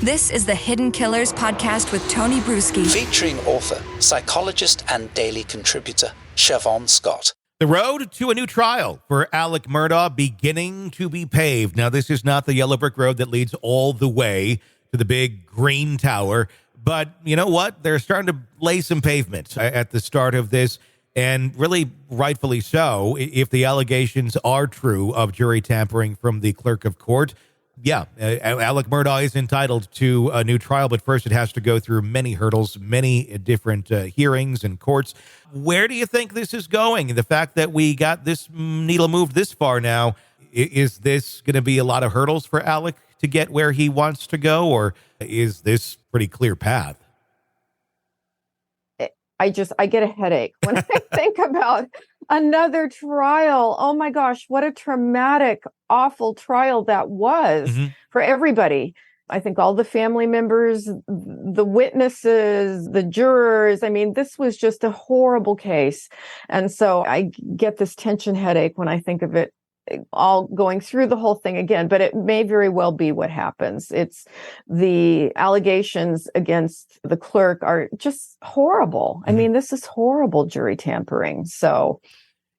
This is the Hidden Killers podcast with Tony Brueski. Featuring author, psychologist, and daily contributor, Shavaun Scott. The road to a new trial for Alex Murdaugh beginning to be paved. Now, this is not the yellow brick road that leads all the way to the big green tower, but you know what? They're starting to lay some pavement at the start of this, and really rightfully so, if the allegations are true of jury tampering from the clerk of court. Yeah, Alex Murdaugh is entitled to a new trial, but first it has to go through many hurdles, many different hearings and courts. Where do you think this is going? The fact that we got this needle moved this far now, is this going to be a lot of hurdles for Alex to get where he wants to go, or is this pretty clear path? I get a headache when I think about another trial. Oh my gosh, what a traumatic, awful trial that was for everybody. I think all the family members, the witnesses, the jurors. I mean, this was just a horrible case. And so I get this tension headache when I think of it all going through the whole thing again, but it may very well be what happens. It's the allegations against the clerk are just horrible. I mean, this is horrible jury tampering. So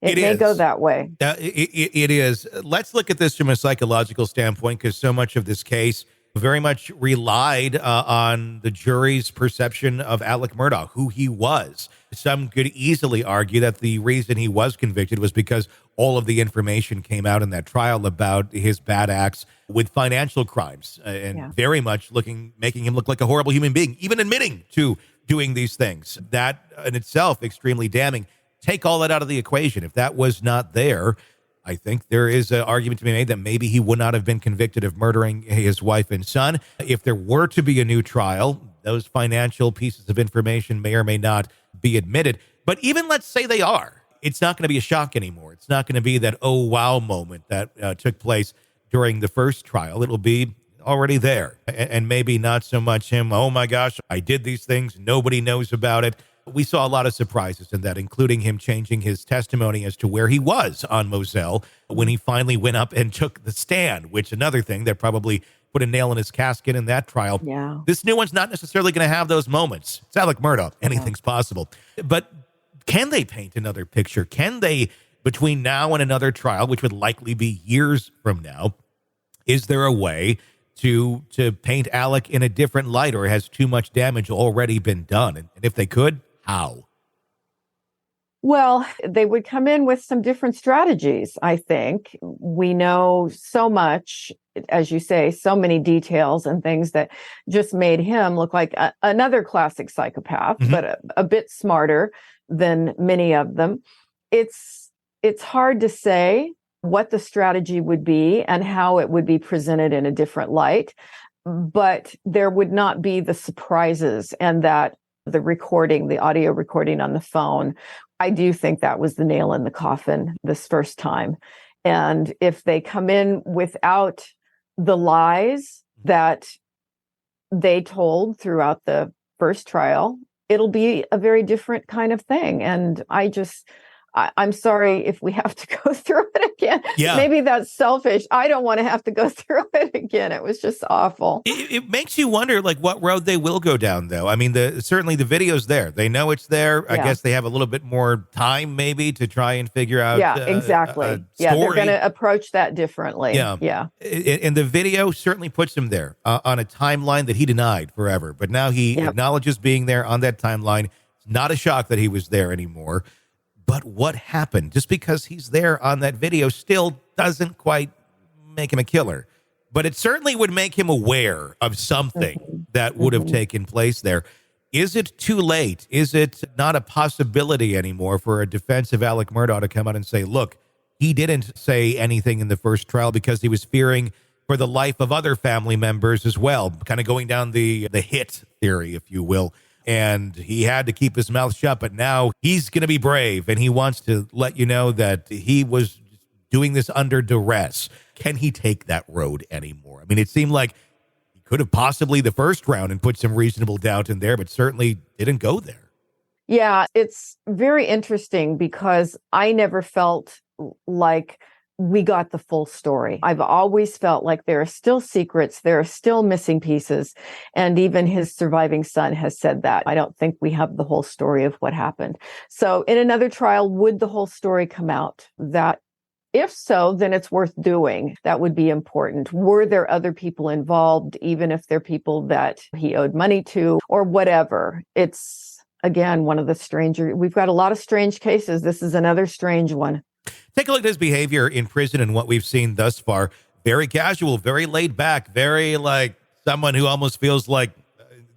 it may go that way. It is. Let's look at this from a psychological standpoint, because so much of this case very much relied on the jury's perception of Alex Murdaugh, who he was. Some could easily argue that the reason he was convicted was because all of the information came out in that trial about his bad acts with financial crimes, and very much making him look like a horrible human being, even admitting to doing these things. That in itself, extremely damning. Take all that out of the equation. If that was not there, I think there is an argument to be made that maybe he would not have been convicted of murdering his wife and son. If there were to be a new trial, those financial pieces of information may or may not be admitted. But even let's say they are, it's not going to be a shock anymore. It's not going to be that, oh, wow moment that took place during the first trial. It'll be already there. And maybe not so much him, oh my gosh, I did these things, nobody knows about it. We saw a lot of surprises in that, including him changing his testimony as to where he was on Moselle when he finally went up and took the stand, which another thing that probably put a nail in his casket in that trial. Yeah. This new one's not necessarily going to have those moments. It's Alex Murdaugh. Anything's possible. But can they paint another picture? Can they, between now and another trial, which would likely be years from now, is there a way to paint Alex in a different light, or has too much damage already been done? And if they could, how? Well, they would come in with some different strategies, I think. We know so much, as you say, so many details and things that just made him look like another classic psychopath, but a bit smarter than many of them. It's hard to say what the strategy would be and how it would be presented in a different light, but there would not be the surprises and that the recording, the audio recording on the phone. I do think that was the nail in the coffin this first time. And if they come in without the lies that they told throughout the first trial, it'll be a very different kind of thing. And I'm sorry if we have to go through it again. Yeah. Maybe that's selfish. I don't want to have to go through it again. It was just awful. It makes you wonder, like, what road they will go down, though. I mean, certainly the video's there. They know it's there. I guess they have a little bit more time, maybe, to try and figure out. Yeah, exactly. They're going to approach that differently. Yeah. And the video certainly puts him there on a timeline that he denied forever. But now he acknowledges being there on that timeline. It's not a shock that he was there anymore. But what happened? Just because he's there on that video still doesn't quite make him a killer. But it certainly would make him aware of something that would have taken place there. Is it too late? Is it not a possibility anymore for a defense of Alex Murdaugh to come out and say, look, he didn't say anything in the first trial because he was fearing for the life of other family members as well, kind of going down the hit theory, if you will. And he had to keep his mouth shut, but now he's going to be brave, and he wants to let you know that he was doing this under duress. Can he take that road anymore? I mean, it seemed like he could have possibly the first round and put some reasonable doubt in there, but certainly didn't go there. Yeah, it's very interesting because I never felt like we got the full story. I've always felt like there are still secrets, there are still missing pieces. And even his surviving son has said that. I don't think we have the whole story of what happened. So in another trial, would the whole story come out? That if so, then it's worth doing. That would be important. Were there other people involved, even if they're people that he owed money to or whatever? It's, again, one of the stranger. We've got a lot of strange cases. This is another strange one. Take a look at his behavior in prison and what we've seen thus far. Very casual, very laid back, very like someone who almost feels like,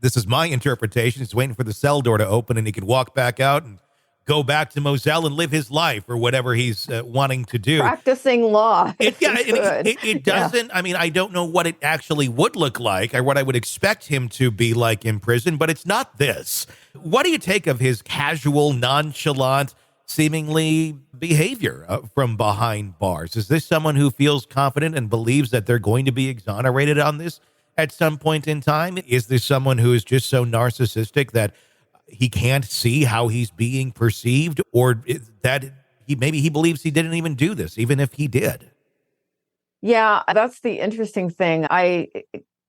this is my interpretation, he's waiting for the cell door to open and he could walk back out and go back to Moselle and live his life or whatever he's wanting to do. Practicing law. It doesn't, I mean, I don't know what it actually would look like or what I would expect him to be like in prison, but it's not this. What do you take of his casual, nonchalant, seemingly behavior from behind bars? Is this someone who feels confident and believes that they're going to be exonerated on this at some point in time? Is this someone who is just so narcissistic that he can't see how he's being perceived, or that maybe he believes he didn't even do this, even if he did? Yeah, that's the interesting thing. I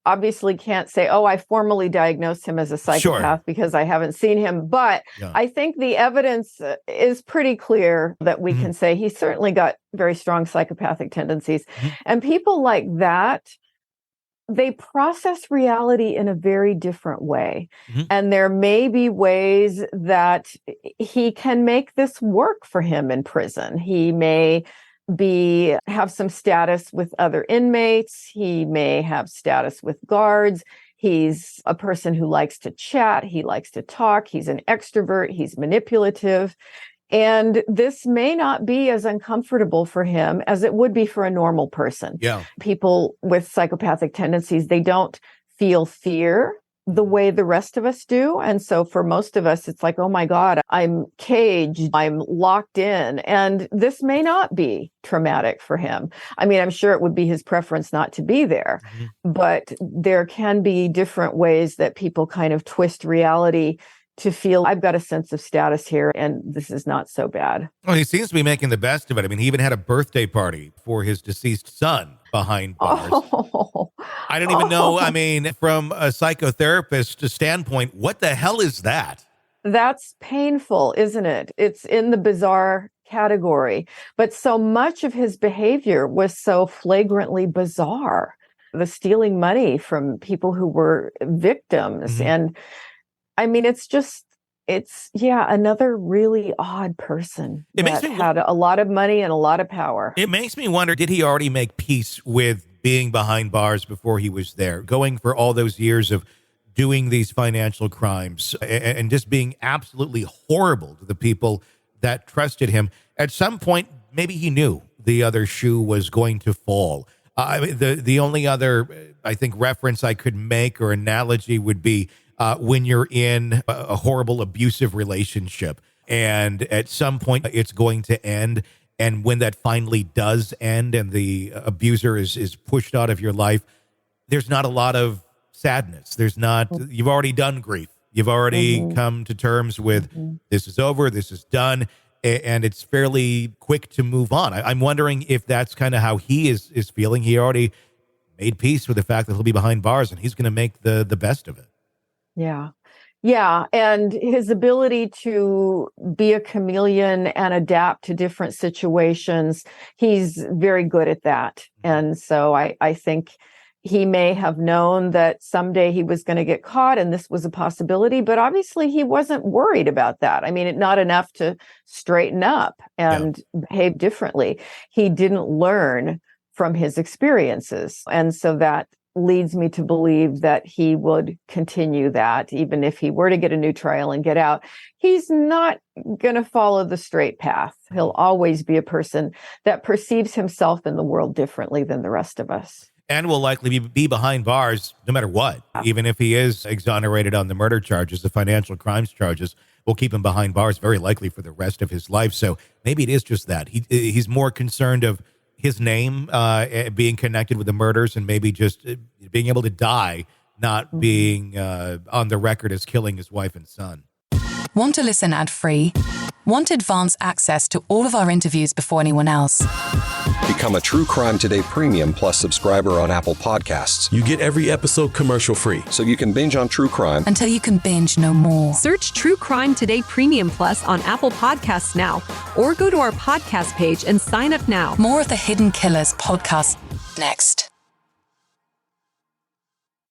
obviously can't say, I formally diagnosed him as a psychopath because I haven't seen him. But yeah. I think the evidence is pretty clear that we can say he's certainly got very strong psychopathic tendencies. And people like that, they process reality in a very different way. And there may be ways that he can make this work for him in prison. He may have some status with other inmates. He may have status with guards. He's a person who likes to chat. He likes to talk. He's an extrovert. He's manipulative. And this may not be as uncomfortable for him as it would be for a normal person. Yeah. People with psychopathic tendencies, they don't feel fear the way the rest of us do. And so for most of us, it's like, oh my God, I'm caged, I'm locked in. And this may not be traumatic for him. I mean, I'm sure it would be his preference not to be there, but there can be different ways that people kind of twist reality to feel I've got a sense of status here and this is not so bad. Well, he seems to be making the best of it. I mean, he even had a birthday party for his deceased son behind bars. I don't even know. I mean, from a psychotherapist standpoint, what the hell is that? That's painful, isn't it? It's in the bizarre category. But so much of his behavior was so flagrantly bizarre. The stealing money from people who were victims. And I mean, it's another really odd person that had a lot of money and a lot of power. It makes me wonder, did he already make peace with being behind bars before he was there, going for all those years of doing these financial crimes and just being absolutely horrible to the people that trusted him? At some point, maybe he knew the other shoe was going to fall. The only other, I think, reference I could make or analogy would be when you're in a horrible abusive relationship and at some point it's going to end. And when that finally does end and the abuser is pushed out of your life, there's not a lot of sadness. You've already done grief. You've already come to terms with this is over, this is done. And it's fairly quick to move on. I'm wondering if that's kind of how he is feeling. He already made peace with the fact that he'll be behind bars and he's going to make the best of it. Yeah. Yeah. And his ability to be a chameleon and adapt to different situations, he's very good at that. And so I think he may have known that someday he was going to get caught and this was a possibility, but obviously he wasn't worried about that. I mean, not enough to straighten up and behave differently. He didn't learn from his experiences. And so that leads me to believe that he would continue that. Even if he were to get a new trial and get out, he's not going to follow the straight path. He'll always be a person that perceives himself in the world differently than the rest of us. And will likely be behind bars no matter what. Even if he is exonerated on the murder charges, the financial crimes charges will keep him behind bars very likely for the rest of his life. So maybe it is just that. He's more concerned of his name being connected with the murders and maybe just being able to die, not being on the record as killing his wife and son. Want to listen ad-free? Want advance access to all of our interviews before anyone else? Become a True Crime Today Premium Plus subscriber on Apple Podcasts. You get every episode commercial-free. So you can binge on true crime Until you can binge no more. Search True Crime Today Premium Plus on Apple Podcasts now, or go to our podcast page and sign up now. More of the Hidden Killers podcast next.